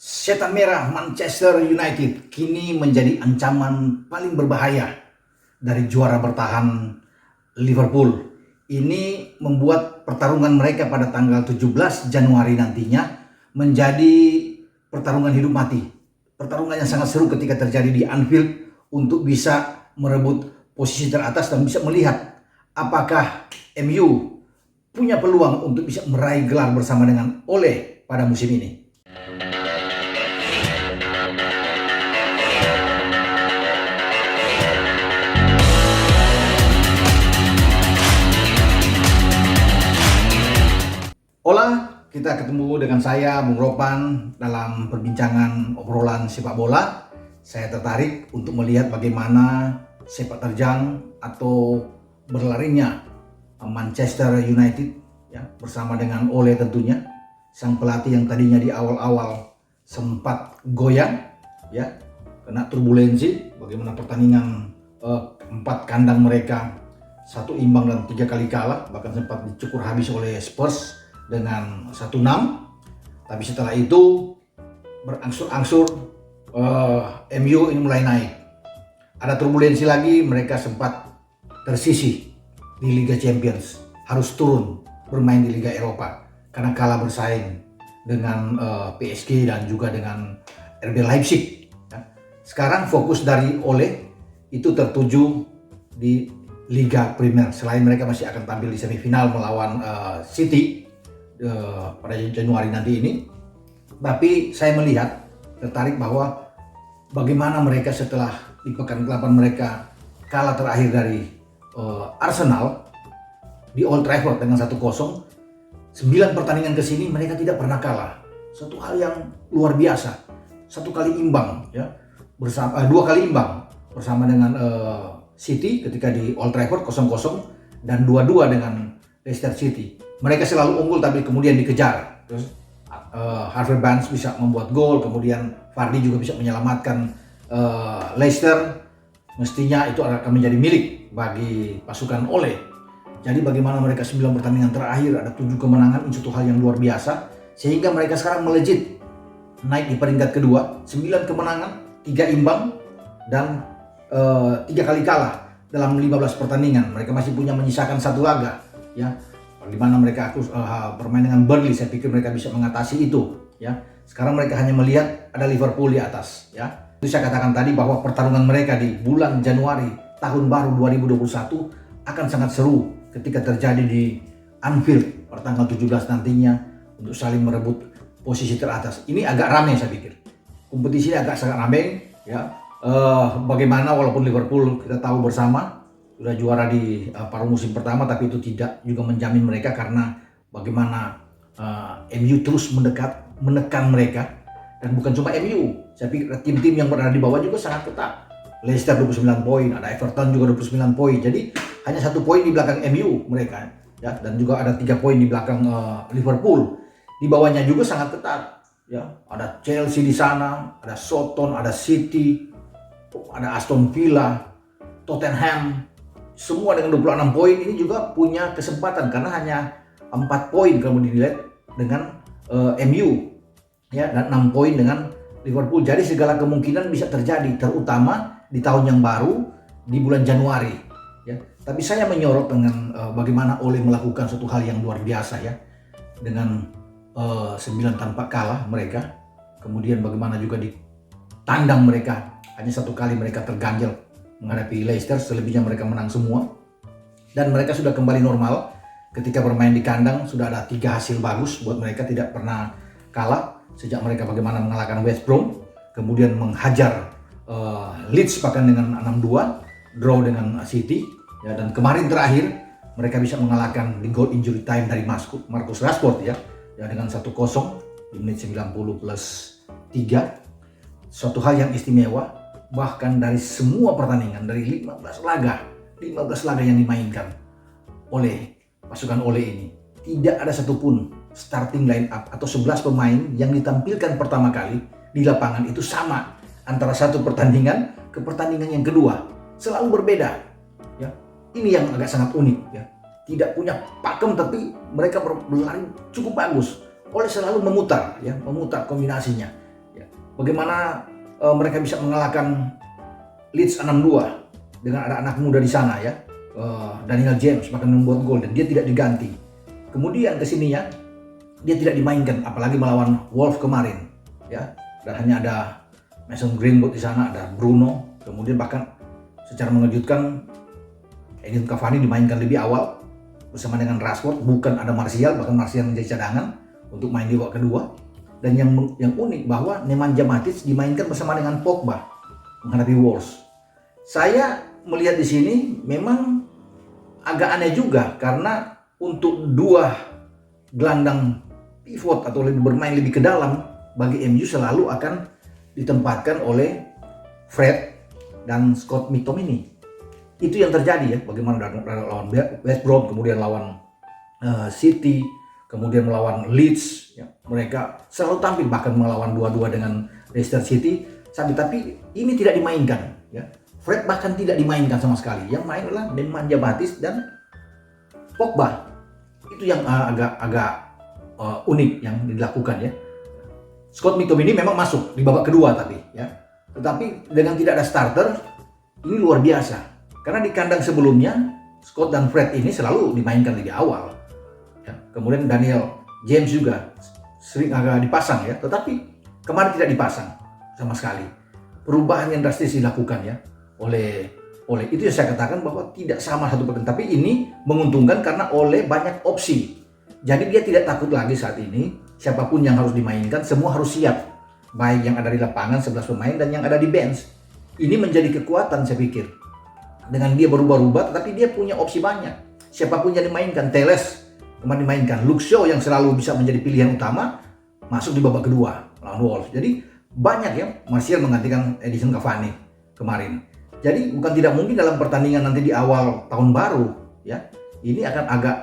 Setan merah Manchester United kini menjadi ancaman paling berbahaya dari juara bertahan Liverpool. Ini membuat pertarungan mereka pada tanggal 17 Januari nantinya menjadi pertarungan hidup mati. Pertarungan yang sangat seru ketika terjadi di Anfield untuk bisa merebut posisi teratas dan bisa melihat apakah MU punya peluang untuk bisa meraih gelar bersama dengan Ole pada musim ini. Hola, kita ketemu dengan saya, Bung Ropan, dalam perbincangan obrolan sepak bola. Saya tertarik untuk melihat bagaimana sepak terjang atau berlarinya Manchester United ya, bersama dengan Ole tentunya, sang pelatih yang tadinya di awal-awal sempat goyang, ya, kena turbulensi. Bagaimana pertandingan 4 kandang mereka 1 imbang dan 3 kali kalah, bahkan sempat dicukur habis oleh Spurs dengan 1-6, tapi setelah itu berangsur-angsur MU ini mulai naik. Ada turbulensi lagi, mereka sempat tersisih di Liga Champions, harus turun bermain di Liga Eropa karena kalah bersaing dengan PSG dan juga dengan RB Leipzig. Sekarang fokus dari Ole itu tertuju di Liga Premier. Selain mereka masih akan tampil di semifinal melawan City pada Januari nanti ini, tapi saya melihat tertarik bahwa bagaimana mereka setelah di pekan ke-8 mereka kalah terakhir dari Arsenal di Old Trafford dengan 1-0. 9 pertandingan ke sini mereka tidak pernah kalah. Satu hal yang luar biasa. 1 kali imbang ya, bersama 2 kali imbang bersama dengan City ketika di Old Trafford 0-0 dan 2-2 dengan Leicester City. Mereka selalu unggul tapi kemudian dikejar. Terus Harvey Barnes bisa membuat gol, kemudian Vardy juga bisa menyelamatkan Leicester. Mestinya itu akan menjadi milik bagi pasukan Ole. Jadi bagaimana mereka 9 pertandingan terakhir ada 7 kemenangan, itu satu hal yang luar biasa. Sehingga mereka sekarang melejit naik di peringkat kedua, 9 kemenangan, 3 imbang dan 3 kali kalah dalam 15 pertandingan. Mereka masih punya menyisakan 1 laga ya. Di mana mereka bermain dengan Burnley, saya pikir mereka bisa mengatasi itu ya. Sekarang mereka hanya melihat ada Liverpool di atas ya. Itu saya katakan tadi bahwa pertarungan mereka di bulan Januari tahun baru 2021 akan sangat seru ketika terjadi di Anfield pada tanggal 17 nantinya untuk saling merebut posisi teratas. Ini agak ramai saya pikir. Kompetisi agak sangat ramai ya. Bagaimana walaupun Liverpool kita tahu bersama sudah juara di paruh musim pertama, tapi itu tidak juga menjamin mereka karena bagaimana MU terus menekan mereka. Dan bukan cuma MU, saya pikir tim-tim yang berada di bawah juga sangat ketat. Leicester 29 poin, ada Everton juga 29 poin. Jadi hanya 1 poin di belakang MU mereka ya, dan juga ada 3 poin di belakang Liverpool. Di bawahnya juga sangat ketat ya. Ada Chelsea di sana, ada Southampton, ada City, ada Aston Villa, Tottenham. Semua dengan 26 poin ini juga punya kesempatan karena hanya 4 poin kalau dilihat dengan MU ya, dan 6 poin dengan Liverpool. Jadi segala kemungkinan bisa terjadi, terutama di tahun yang baru di bulan Januari ya. Tapi saya menyorot dengan bagaimana Ole melakukan suatu hal yang luar biasa ya, dengan 9 tanpa kalah mereka. Kemudian bagaimana juga di tandang mereka hanya 1 kali mereka terganjal menghadapi Leicester, selebihnya mereka menang semua. Dan mereka sudah kembali normal ketika bermain di kandang, sudah ada 3 hasil bagus buat mereka, tidak pernah kalah sejak mereka bagaimana mengalahkan West Brom, kemudian menghajar Leeds bahkan dengan 6-2, draw dengan City ya, dan kemarin terakhir mereka bisa mengalahkan di goal injury time dari Marcus Rashford ya dengan 1-0 di menit 90 plus 3. Suatu hal yang istimewa. Bahkan dari semua pertandingan, dari 15 laga yang dimainkan oleh pasukan Ole ini, tidak ada satupun starting line up atau 11 pemain yang ditampilkan pertama kali di lapangan itu sama antara satu pertandingan ke pertandingan yang kedua, selalu berbeda ya. Ini yang agak sangat unik ya. Tidak punya pakem tapi mereka berlari cukup bagus. Ole selalu memutar kombinasinya bagaimana mereka bisa mengalahkan Leeds 6-2 dengan ada anak muda di sana ya. Daniel James bahkan membuat gol dan dia tidak diganti. Kemudian kesininya dia tidak dimainkan, apalagi melawan Wolves kemarin ya. Dan hanya ada Mason Greenwood di sana, ada Bruno. Kemudian bahkan secara mengejutkan Edinson Cavani dimainkan lebih awal bersama dengan Rashford, bukan ada Martial, bahkan Martial menjadi cadangan untuk main di babak kedua. Dan yang unik bahwa Nemanja Matic dimainkan bersama dengan Pogba menghadapi Wolves. Saya melihat di sini memang agak aneh juga, karena untuk dua gelandang pivot atau bermain lebih ke dalam bagi MU selalu akan ditempatkan oleh Fred dan Scott McTominay. Itu yang terjadi ya, bagaimana lawan West Brom, kemudian lawan City, kemudian melawan Leeds ya. Mereka selalu tampil, bahkan melawan 2-2 dengan Leicester City. Tapi ini tidak dimainkan ya. Fred bahkan tidak dimainkan sama sekali. Yang main adalah Nemanja Matic dan Pogba. Itu yang agak unik yang dilakukan ya. Scott McTominay memang masuk di babak kedua tetapi dengan tidak ada starter ini luar biasa. Karena di kandang sebelumnya Scott dan Fred ini selalu dimainkan lebih awal. Ya. Kemudian Daniel James juga sering agak dipasang ya, tetapi kemarin tidak dipasang sama sekali. Perubahan yang drastis dilakukan ya oleh itu yang saya katakan bahwa tidak sama satu pertandingan, tapi ini menguntungkan karena oleh banyak opsi. Jadi dia tidak takut lagi saat ini, siapapun yang harus dimainkan semua harus siap, baik yang ada di lapangan 11 pemain dan yang ada di bench. Ini menjadi kekuatan saya pikir. Dengan dia berubah-ubah tetapi dia punya opsi banyak. Siapapun yang dimainkan, Teles kemarin dimainkan, Luke Shaw yang selalu bisa menjadi pilihan utama masuk di babak kedua lawan Wolves. Jadi banyak ya, Martial menggantikan Edinson Cavani kemarin. Jadi bukan tidak mungkin dalam pertandingan nanti di awal tahun baru ya, ini akan agak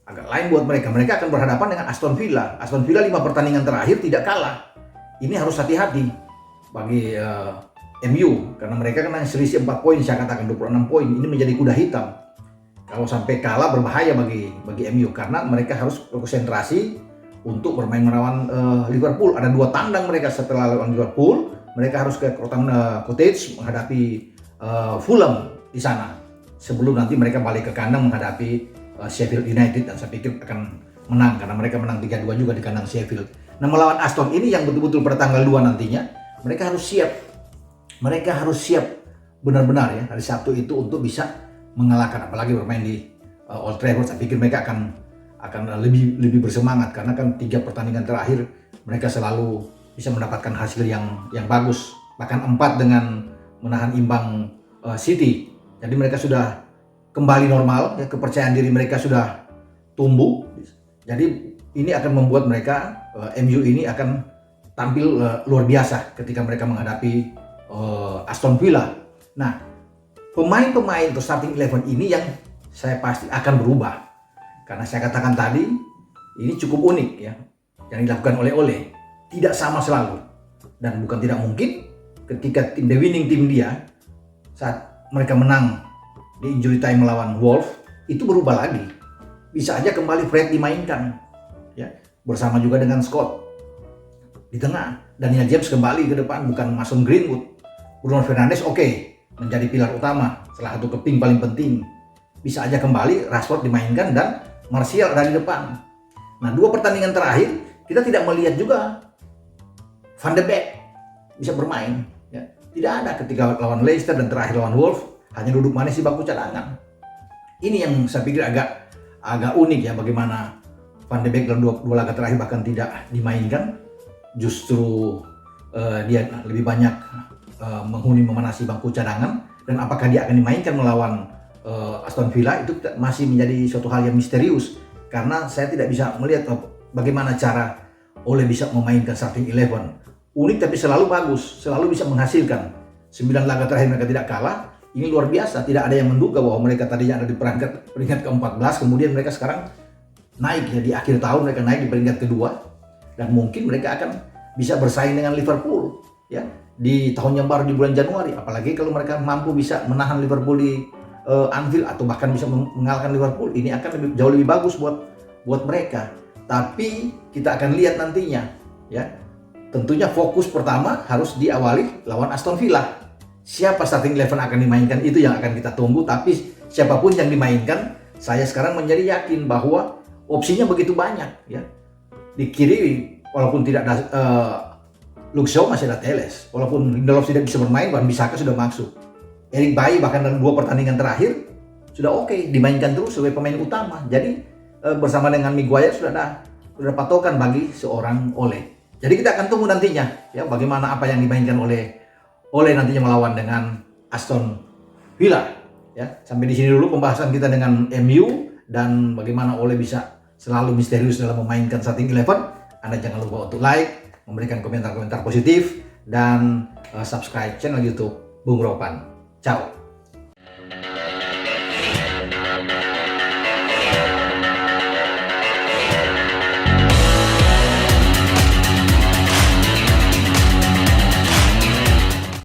lain buat mereka. Mereka akan berhadapan dengan Aston Villa. Aston Villa 5 pertandingan terakhir tidak kalah. Ini harus hati-hati bagi MU karena mereka kan hanya selisih 4 poin, saya katakan 26 poin. Ini menjadi kuda hitam. Kalau sampai kalah berbahaya bagi MU karena mereka harus konsentrasi untuk bermain melawan Liverpool. Ada 2 tandang mereka setelah lawan Liverpool. Mereka harus ke Cotton Cottage menghadapi Fulham di sana. Sebelum nanti mereka balik ke kandang menghadapi Sheffield United, dan saya pikir akan menang karena mereka menang 3-2 juga di kandang Sheffield. Nah, melawan Aston ini yang betul-betul pada tanggal 2 nantinya, mereka harus siap. Mereka harus siap benar-benar ya hari Sabtu itu untuk bisa mengalahkan, apalagi bermain di Old Trafford. Saya pikir mereka akan lebih bersemangat karena kan 3 pertandingan terakhir mereka selalu bisa mendapatkan hasil yang bagus, bahkan 4 dengan menahan imbang City. Jadi mereka sudah kembali normal ya, kepercayaan diri mereka sudah tumbuh. Jadi ini akan membuat mereka MU ini akan tampil luar biasa ketika mereka menghadapi Aston Villa. Nah, pemain-pemain atau starting 11 ini yang saya pasti akan berubah. Karena saya katakan tadi, ini cukup unik ya, yang dilakukan oleh Ole. Tidak sama selalu. Dan bukan tidak mungkin ketika the winning team dia, saat mereka menang di injury time melawan Wolves, itu berubah lagi. Bisa aja kembali Fred dimainkan ya, bersama juga dengan Scott. Di tengah, Daniel James kembali ke depan, bukan Mason Greenwood. Bruno Fernandes menjadi pilar utama, salah satu keping paling penting. Bisa aja kembali Rashford dimainkan dan Martial ada di depan. Nah, 2 pertandingan terakhir kita tidak melihat juga Van de Beek bisa bermain ya. Tidak ada ketika lawan Leicester dan terakhir lawan Wolves, hanya duduk manis di bangku cadangan. Ini yang saya pikir agak unik ya, bagaimana Van de Beek dalam 2 laga terakhir bahkan tidak dimainkan. Justru dia lebih banyak menghuni memanasi bangku cadangan, dan apakah dia akan dimainkan melawan Aston Villa itu masih menjadi suatu hal yang misterius, karena saya tidak bisa melihat bagaimana cara Ole bisa memainkan starting 11. Unik tapi selalu bagus, selalu bisa menghasilkan. 9 laga terakhir mereka tidak kalah, ini luar biasa. Tidak ada yang menduga bahwa mereka tadinya ada di peringkat ke-14, kemudian mereka sekarang naik ya, di akhir tahun mereka naik di peringkat kedua, dan mungkin mereka akan bisa bersaing dengan Liverpool ya di tahun yang baru di bulan Januari. Apalagi kalau mereka mampu bisa menahan Liverpool di Anfield atau bahkan bisa mengalahkan Liverpool, ini akan jauh lebih bagus buat mereka. Tapi kita akan lihat nantinya ya, tentunya fokus pertama harus diawali lawan Aston Villa. Siapa starting 11 akan dimainkan itu yang akan kita tunggu, tapi siapapun yang dimainkan, saya sekarang menjadi yakin bahwa opsinya begitu banyak ya. Di kiri walaupun tidak ada Luke Shaw, masih ada Telles. Walaupun Lindelof tidak bisa bermain, Wan-Bissaka sudah masuk. Eric Bailly bahkan dalam 2 pertandingan terakhir sudah oke, dimainkan terus sebagai pemain utama. Jadi bersama dengan Maguire sudah ada patokan bagi seorang Ole. Jadi kita akan tunggu nantinya ya bagaimana apa yang dimainkan oleh nantinya melawan dengan Aston Villa. Ya, sampai di sini dulu pembahasan kita dengan MU dan bagaimana Ole bisa selalu misterius dalam memainkan starting 11. Anda jangan lupa untuk like, memberikan komentar-komentar positif, dan subscribe channel YouTube Bung Ropan. Ciao.